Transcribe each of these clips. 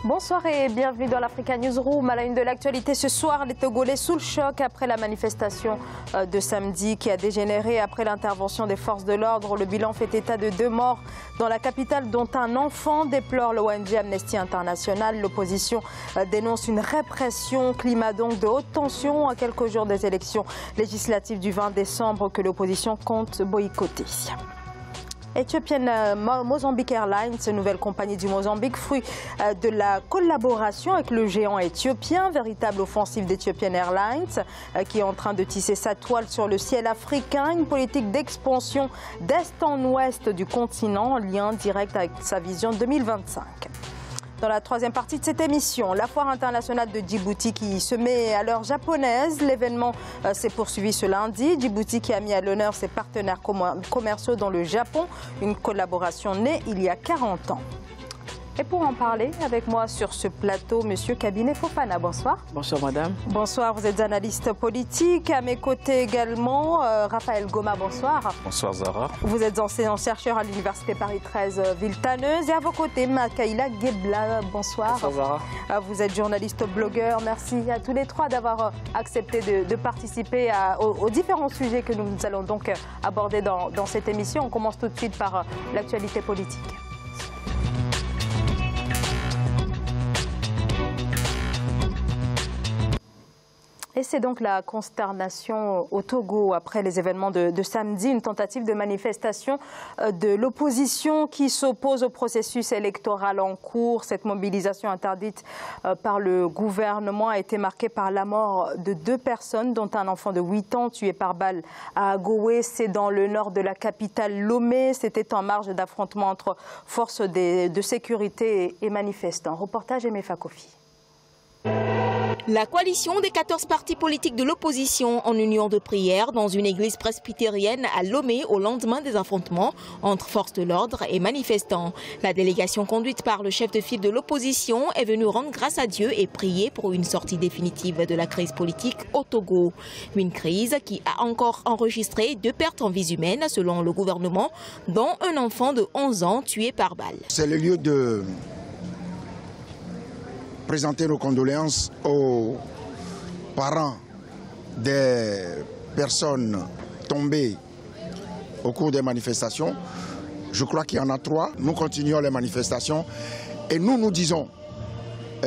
Bonsoir et bienvenue dans l'Africa Newsroom. À la une de l'actualité ce soir, les Togolais sous le choc après la manifestation de samedi qui a dégénéré après l'intervention des forces de l'ordre. Le bilan fait état de 2 morts dans la capitale, dont un enfant, déplore l'ONG Amnesty International. L'opposition dénonce une répression, climat donc de haute tension à quelques jours des élections législatives du 20 décembre que l'opposition compte boycotter. Ethiopian Mozambique Airlines, nouvelle compagnie du Mozambique, fruit de la collaboration avec le géant éthiopien, véritable offensive d'Ethiopian Airlines, qui est en train de tisser sa toile sur le ciel africain, une politique d'expansion d'est en ouest du continent, en lien direct avec sa vision 2025. Dans la troisième partie de cette émission, la foire internationale de Djibouti qui se met à l'heure japonaise. L'événement s'est poursuivi ce lundi. Djibouti qui a mis à l'honneur ses partenaires commerciaux dans le Japon, une collaboration née il y a 40 ans. Et pour en parler avec moi sur ce plateau, Monsieur Kabinet Fofana, bonsoir. Bonsoir madame. Bonsoir, vous êtes analyste politique. À mes côtés également, Raphaël Goma, bonsoir. Bonsoir Zara. Vous êtes enseignant-chercheur à l'Université Paris 13 Villetaneuse. Et à vos côtés, Makaïla Gebla, bonsoir. Bonsoir Zara. Vous êtes journaliste blogueur. Merci à tous les trois d'avoir accepté de participer aux différents sujets que nous allons donc aborder dans cette émission. On commence tout de suite par l'actualité politique. Et c'est donc la consternation au Togo après les événements de samedi, une tentative de manifestation de l'opposition qui s'oppose au processus électoral en cours. Cette mobilisation interdite par le gouvernement a été marquée par la mort de 2 personnes, dont un enfant de 8 ans tué par balle à Agowe. C'est dans le nord de la capitale Lomé. C'était en marge d'affrontements entre forces de sécurité et manifestants. Reportage Aimé Fakofi. La coalition des 14 partis politiques de l'opposition en union de prière dans une église presbytérienne à Lomé au lendemain des affrontements entre forces de l'ordre et manifestants. La délégation conduite par le chef de file de l'opposition est venue rendre grâce à Dieu et prier pour une sortie définitive de la crise politique au Togo. Une crise qui a encore enregistré 2 pertes en vies humaines selon le gouvernement, dont un enfant de 11 ans tué par balle. C'est le lieu de présenter nos condoléances aux parents des personnes tombées au cours des manifestations. Je crois qu'il y en a 3. Nous continuons les manifestations et nous disons,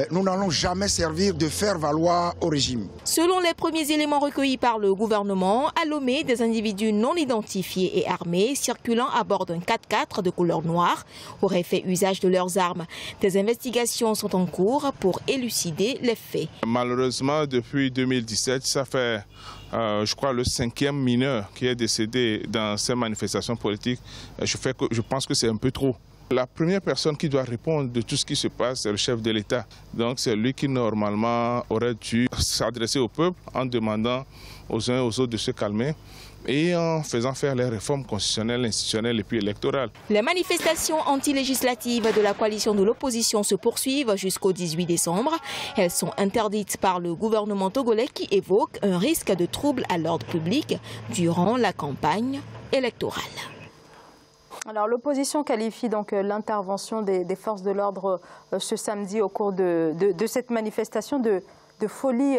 nous n'allons jamais servir de faire valoir au régime. Selon les premiers éléments recueillis par le gouvernement, à Lomé, des individus non identifiés et armés circulant à bord d'un 4x4 de couleur noire auraient fait usage de leurs armes. Des investigations sont en cours pour élucider les faits. Malheureusement, depuis 2017, ça fait, je crois, le 5e mineur qui est décédé dans ces manifestations politiques. Je pense que c'est un peu trop. La première personne qui doit répondre de tout ce qui se passe, c'est le chef de l'État. Donc c'est lui qui normalement aurait dû s'adresser au peuple en demandant aux uns et aux autres de se calmer et en faisant faire les réformes constitutionnelles, institutionnelles et puis électorales. Les manifestations anti-législatives de la coalition de l'opposition se poursuivent jusqu'au 18 décembre. Elles sont interdites par le gouvernement togolais qui évoque un risque de trouble à l'ordre public durant la campagne électorale. Alors l'opposition qualifie donc l'intervention des forces de l'ordre ce samedi au cours de cette manifestation de folie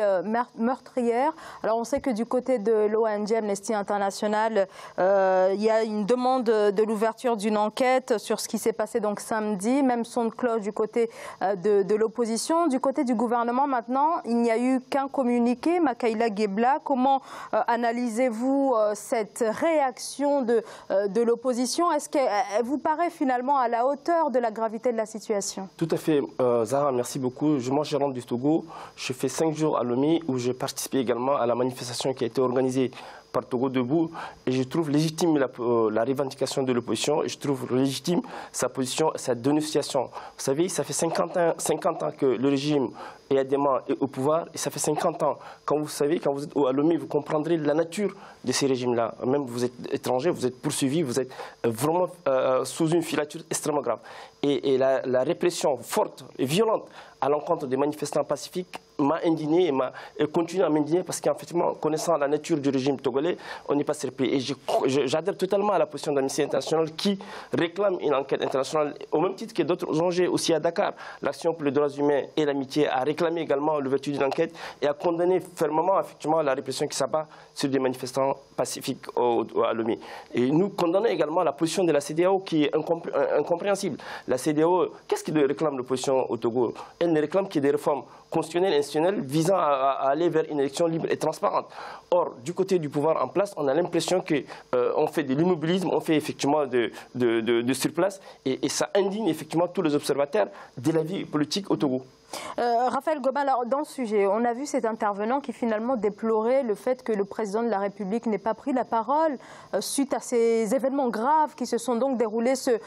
meurtrière. Alors on sait que du côté de l'ONG Amnesty International, il y a une demande de l'ouverture d'une enquête sur ce qui s'est passé donc samedi, même son de cloche du côté de l'opposition. Du côté du gouvernement maintenant, il n'y a eu qu'un communiqué. Makaïla Gebla, comment analysez-vous cette réaction de l'opposition? Est-ce qu'elle vous paraît finalement à la hauteur de la gravité de la situation? Tout à fait, Zara, merci beaucoup. Moi, je rentre du Togo. Je fais 5 jours à Lomé où j'ai participé également à la manifestation qui a été organisée par Togo Debout et je trouve légitime la revendication de l'opposition et je trouve légitime sa position, sa dénonciation. Vous savez, ça fait 50 ans que le régime est au pouvoir et ça fait 50 ans. Quand vous savez, quand vous êtes à Lomé, vous comprendrez la nature de ces régimes-là. Même vous êtes étranger, vous êtes poursuivi, vous êtes vraiment sous une filature extrêmement grave. Et la répression forte et violente à l'encontre des manifestants pacifiques m'a indigné et continue à m'indigner parce qu'effectivement, connaissant la nature du régime togolais, on n'est pas surpris. Et j'adhère totalement à la position d'Amnesty International qui réclame une enquête internationale au même titre que d'autres ONG aussi à Dakar. L'Action pour les droits humains et l'amitié a réclamé également l'ouverture d'une enquête et a condamné fermement effectivement la répression qui s'abat sur des manifestants pacifiques à Lomé. Et nous condamnons également la position de la CEDEAO qui est incompréhensible. La CEDEAO, qu'est-ce qu'il réclame l'opposition au Togo? Elle ne réclame que des réformes constitutionnelles et institutionnelles visant à aller vers une élection libre et transparente. Or, du côté du pouvoir en place, on a l'impression qu'on fait de l'immobilisme, on fait effectivement de surplace et ça indigne effectivement tous les observateurs de la vie politique au Togo. Raphaël Goma, alors dans ce sujet, on a vu cet intervenant qui finalement déplorait le fait que le président de la République n'ait pas pris la parole suite à ces événements graves qui se sont donc déroulés ce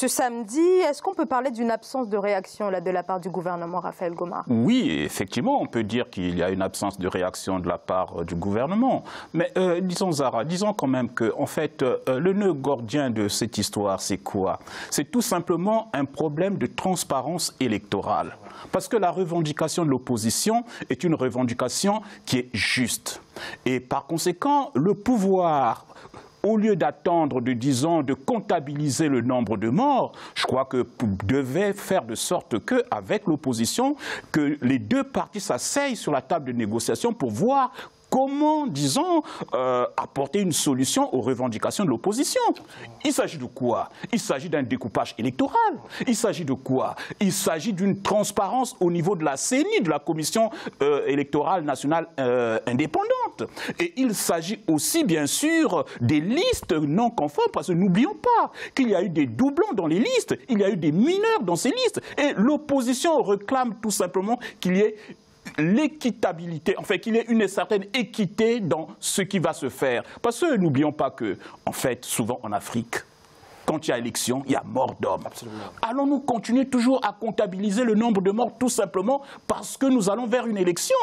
samedi. Est-ce qu'on peut parler d'une absence de réaction là, de la part du gouvernement, Raphaël Goma? Oui, effectivement, on peut dire qu'il y a une absence de réaction de la part du gouvernement. Mais disons, Zahra, disons quand même que, en fait, le nœud gordien de cette histoire, c'est quoi? C'est tout simplement un problème de transparence électorale. Parce que la revendication de l'opposition est une revendication qui est juste. Et par conséquent, le pouvoir, au lieu d'attendre, disons, de comptabiliser le nombre de morts, je crois que devait faire de sorte qu'avec l'opposition, que les deux parties s'asseyent sur la table de négociation pour voir comment, disons, apporter une solution aux revendications de l'opposition. Il s'agit de quoi? Il s'agit d'un découpage électoral. Il s'agit de quoi? Il s'agit d'une transparence au niveau de la CENI, de la Commission électorale nationale indépendante. Et il s'agit aussi, bien sûr, des listes non conformes, parce que n'oublions pas qu'il y a eu des doublons dans les listes, il y a eu des mineurs dans ces listes. Et l'opposition réclame tout simplement qu'il y ait l'équitabilité, enfin qu'il y ait une certaine équité dans ce qui va se faire. Parce que n'oublions pas que, en fait, souvent en Afrique, quand il y a élection, il y a mort d'homme. Allons-nous continuer toujours à comptabiliser le nombre de morts tout simplement parce que nous allons vers une élection?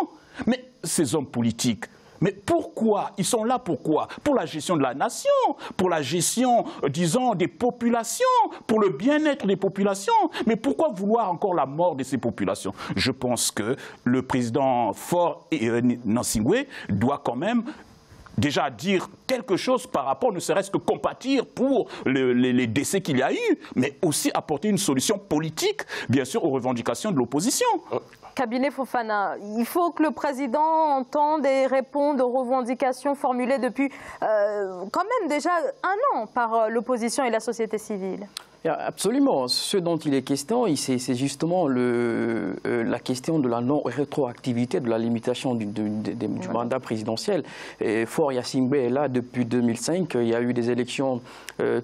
Mais ces hommes politiques, mais pourquoi? Ils sont là pourquoi? Pour la gestion de la nation, pour la gestion, disons, des populations, pour le bien-être des populations. Mais pourquoi vouloir encore la mort de ces populations? Je pense que le président Faure Gnassingbe doit quand même déjà dire quelque chose par rapport, ne serait-ce que compatir pour les décès qu'il y a eu, mais aussi apporter une solution politique, bien sûr, aux revendications de l'opposition. Cabinet Fofana, il faut que le président entende et réponde aux revendications formulées depuis quand même déjà un an par l'opposition et la société civile. Absolument. Ce dont il est question, c'est justement la question de la non-rétroactivité, de la limitation du mandat présidentiel. Faure Gnassingbe est là depuis 2005. Il y a eu des élections.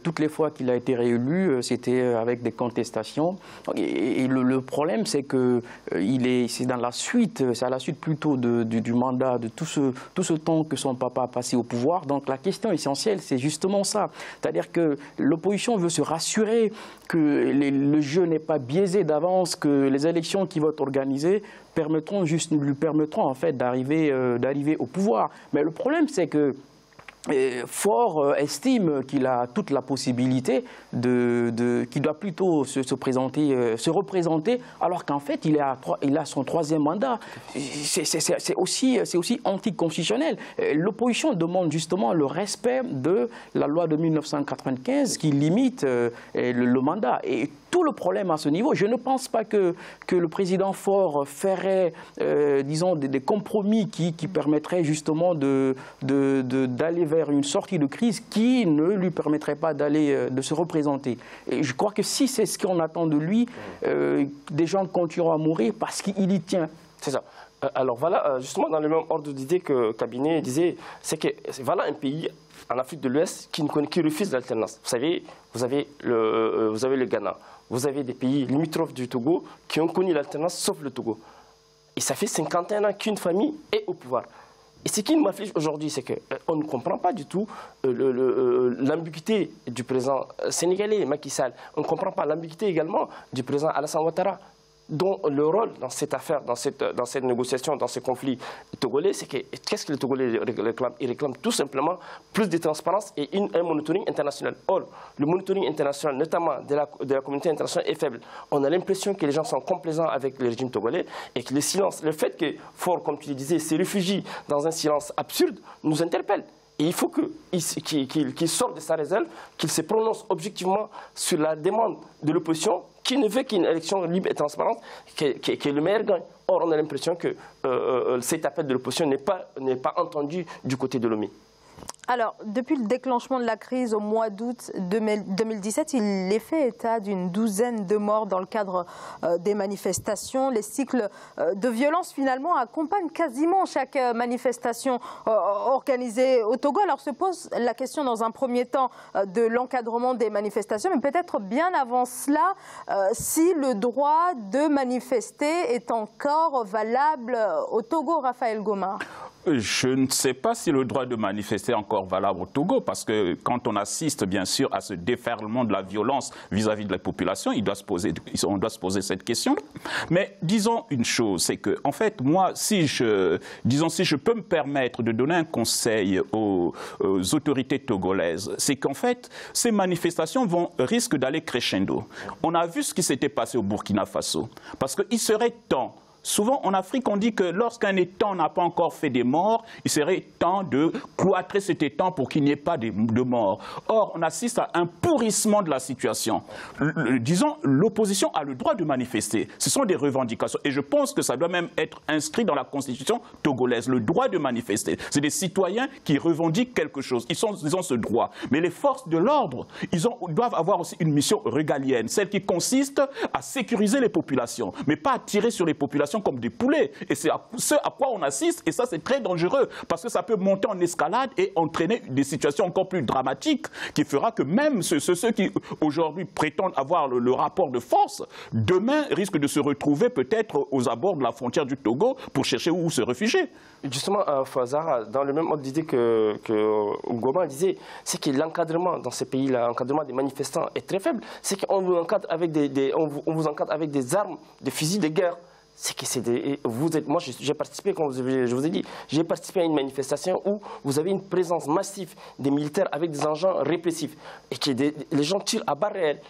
Toutes les fois qu'il a été réélu, c'était avec des contestations. Et le problème, c'est que c'est dans la suite, c'est à la suite plutôt du mandat, de tout ce temps que son papa a passé au pouvoir. Donc la question essentielle, c'est justement ça. C'est-à-dire que l'opposition veut se rassurer que le jeu n'est pas biaisé d'avance, que les élections qui vont être organisées lui permettront en fait d'arriver au pouvoir. Mais le problème, c'est que Faure estime qu'il a toute la possibilité qu'il doit plutôt se représenter, alors qu'en fait il a son troisième mandat. C'est aussi anticonstitutionnel. L'opposition demande justement le respect de la loi de 1995 qui limite le mandat. Et tout le problème à ce niveau, je ne pense pas que le président Faure ferait, disons, des compromis qui permettraient justement d'aller vers une sortie de crise qui ne lui permettrait pas de se représenter. Et je crois que si c'est ce qu'on attend de lui, des gens continueront à mourir parce qu'il y tient. C'est ça. Alors voilà, justement dans le même ordre d'idée que Cabinet disait, c'est que voilà un pays en Afrique de l'Ouest qui refuse l'alternance. Vous savez, vous avez le Ghana, vous avez des pays limitrophes du Togo qui ont connu l'alternance sauf le Togo. Et ça fait 51 ans qu'une famille est au pouvoir. Et ce qui m'afflige aujourd'hui, c'est qu'on ne comprend pas du tout l'ambiguïté du président sénégalais, Macky Sall. On ne comprend pas l'ambiguïté également du président Alassane Ouattara. dont le rôle dans cette affaire, dans cette négociation, dans ce conflit togolais, c'est que qu'est-ce que les Togolais réclament? Ils réclament tout simplement plus de transparence et un monitoring international. Or, le monitoring international, notamment de la communauté internationale, est faible. On a l'impression que les gens sont complaisants avec le régime togolais et que le silence, le fait que Faure, comme tu le disais, se réfugie dans un silence absurde, nous interpelle. Et il faut qu'il sorte de sa réserve, qu'il se prononce objectivement sur la demande de l'opposition qui ne veut qu'une élection libre et transparente, qui est le meilleur gain. Or, on a l'impression que cet appel de l'opposition n'est pas entendu du côté de l'OMI. Alors, depuis le déclenchement de la crise au mois d'août 2017, il est fait état d'une douzaine de morts dans le cadre des manifestations. Les cycles de violence, finalement, accompagnent quasiment chaque manifestation organisée au Togo. Alors, se pose la question, dans un premier temps, de l'encadrement des manifestations, mais peut-être bien avant cela, si le droit de manifester est encore valable au Togo, Raphaël Goma. Je ne sais pas si le droit de manifester est encore valable au Togo, parce que quand on assiste bien sûr à ce déferlement de la violence vis-à-vis de la population, on doit se poser cette question. Mais disons une chose, c'est que en fait, moi, si je peux me permettre de donner un conseil aux autorités togolaises, c'est qu'en fait, ces manifestations risquent d'aller crescendo. On a vu ce qui s'était passé au Burkina Faso, parce qu'il serait temps. Souvent, en Afrique, on dit que lorsqu'un étang n'a pas encore fait des morts, il serait temps de cloîtrer cet étang pour qu'il n'y ait pas de morts. Or, on assiste à un pourrissement de la situation. Disons, l'opposition a le droit de manifester. Ce sont des revendications. Et je pense que ça doit même être inscrit dans la constitution togolaise, le droit de manifester. C'est des citoyens qui revendiquent quelque chose. Ils ont ce droit. Mais les forces de l'ordre, doivent avoir aussi une mission régalienne, celle qui consiste à sécuriser les populations, mais pas à tirer sur les populations comme des poulets. Et c'est ce à quoi on assiste, et ça c'est très dangereux, parce que ça peut monter en escalade et entraîner des situations encore plus dramatiques, qui fera que même ceux qui aujourd'hui prétendent avoir le rapport de force, demain risquent de se retrouver peut-être aux abords de la frontière du Togo pour chercher où se réfugier. Justement, Fazara, dans le même ordre d'idée que Goma disait, c'est que l'encadrement dans ces pays-là, l'encadrement des manifestants est très faible. C'est qu'on vous encadre avec on vous encadre avec des armes, des fusils de guerre. C'est que moi, j'ai participé, comme je vous ai dit, j'ai participé à une manifestation où vous avez une présence massive des militaires avec des engins répressifs et que les gens tirent à balles réelles.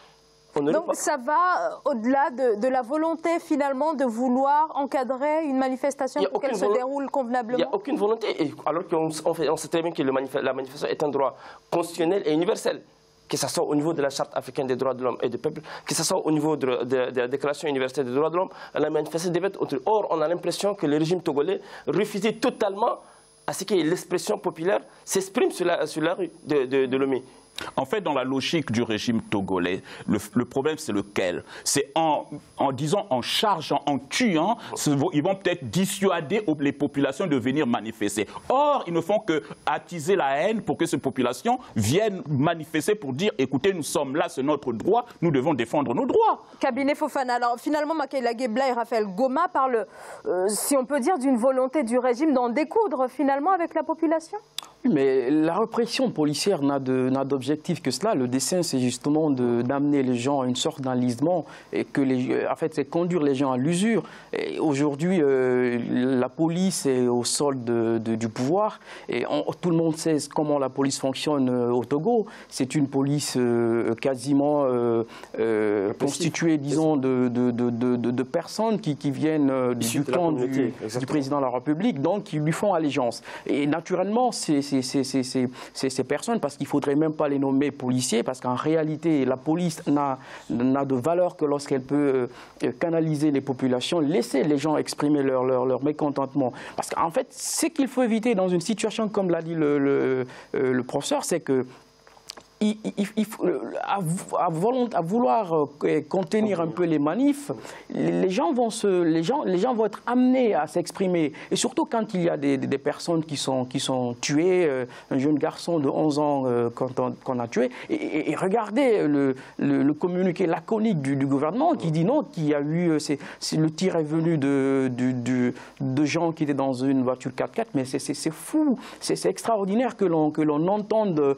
Donc ça va au-delà de la volonté finalement de vouloir encadrer une manifestation pour qu'elle se déroule convenablement. Il n'y a aucune volonté, alors qu'on sait très bien que la manifestation est un droit constitutionnel et universel. Que ce soit au niveau de la Charte africaine des droits de l'homme et du peuple, que ce soit au niveau de la Déclaration universelle des droits de l'homme, la manifestation devait être autre. Or, on a l'impression que le régime togolais refusait totalement à ce que l'expression populaire s'exprime sur la rue de Lomé. En fait, dans la logique du régime togolais, le problème, c'est lequel? C'est en chargeant, en tuant, ils vont peut-être dissuader les populations de venir manifester. Or, ils ne font que attiser la haine pour que ces populations viennent manifester pour dire, écoutez, nous sommes là, c'est notre droit, nous devons défendre nos droits. Cabinet Fofana, alors finalement, Makaila Gebla et Raphaël Goma parlent, si on peut dire, d'une volonté du régime d'en découdre finalement avec la population? Mais la répression policière n'a d'objectif que cela. Le dessein, c'est justement d'amener les gens à une sorte d'enlisement et en fait, c'est conduire les gens à l'usure. Aujourd'hui, la police est au solde du pouvoir et tout le monde sait comment la police fonctionne au Togo. C'est une police quasiment constituée, disons, de personnes qui viennent du camp du président de la République, donc qui lui font allégeance. Et naturellement, ces personnes, parce qu'il ne faudrait même pas les nommer policiers, parce qu'en réalité, la police n'a de valeur que lorsqu'elle peut canaliser les populations, laisser les gens exprimer leur mécontentement. Parce qu'en fait, ce qu'il faut éviter dans une situation, comme l'a dit le professeur, c'est que à vouloir contenir un peu les manifs, les gens vont être amenés à s'exprimer. Et surtout quand il y a des personnes qui sont tuées, un jeune garçon de 11 ans qu'on a tué. Et regardez le communiqué laconique du gouvernement qui dit non, qu'il y a eu, le tir est venu de gens qui étaient dans une voiture 4x4, mais c'est fou, c'est extraordinaire que l'on entende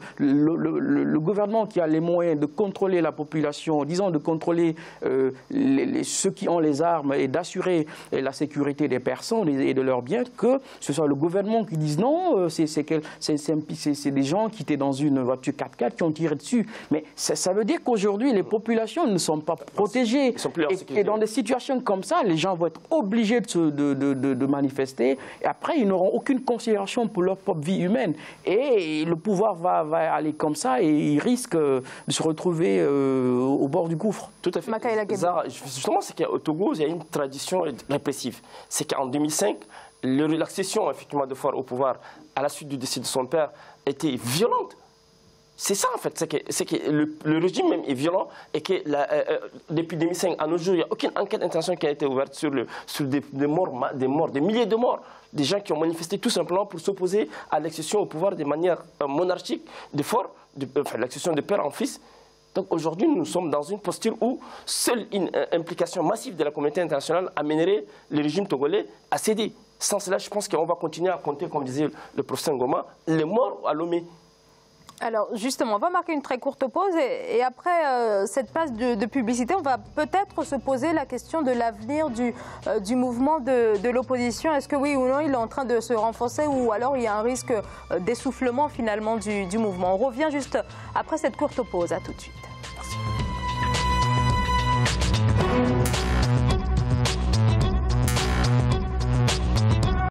le gouvernement qui a les moyens de contrôler la population, disons de contrôler ceux qui ont les armes et d'assurer la sécurité des personnes et de leurs biens, que ce soit le gouvernement qui dise non, c'est des gens qui étaient dans une voiture 4x4 qui ont tiré dessus. Mais ça veut dire qu'aujourd'hui, les populations ne sont pas protégées. Et dans des situations comme ça, les gens vont être obligés de manifester. Et après, ils n'auront aucune considération pour leur propre vie humaine. Et le pouvoir va aller comme ça et il risque de se retrouver au bord du gouffre. Tout à fait. Zara, justement, c'est qu'au Togo, il y a une tradition répressive. C'est qu'en 2005, l'accession effectivement de Faure au pouvoir à la suite du décès de son père était violente. C'est ça en fait, c'est que le régime même est violent et que depuis 2005 à nos jours, il n'y a aucune enquête internationale qui a été ouverte sur des morts, des milliers de morts, des gens qui ont manifesté tout simplement pour s'opposer à l'accession au pouvoir de manière monarchique de Faure, l'accession de père en fils. Donc aujourd'hui, nous sommes dans une posture où seule une implication massive de la communauté internationale amènerait le régime togolais à céder. Sans cela, je pense qu'on va continuer à compter, comme disait le professeur Ngoma, les morts à Lomé. Alors justement, on va marquer une très courte pause et après cette phase de publicité, on va peut-être se poser la question de l'avenir du mouvement de l'opposition. Est-ce que oui ou non il est en train de se renforcer ou alors il y a un risque d'essoufflement finalement du mouvement? On revient juste après cette courte pause. À tout de suite.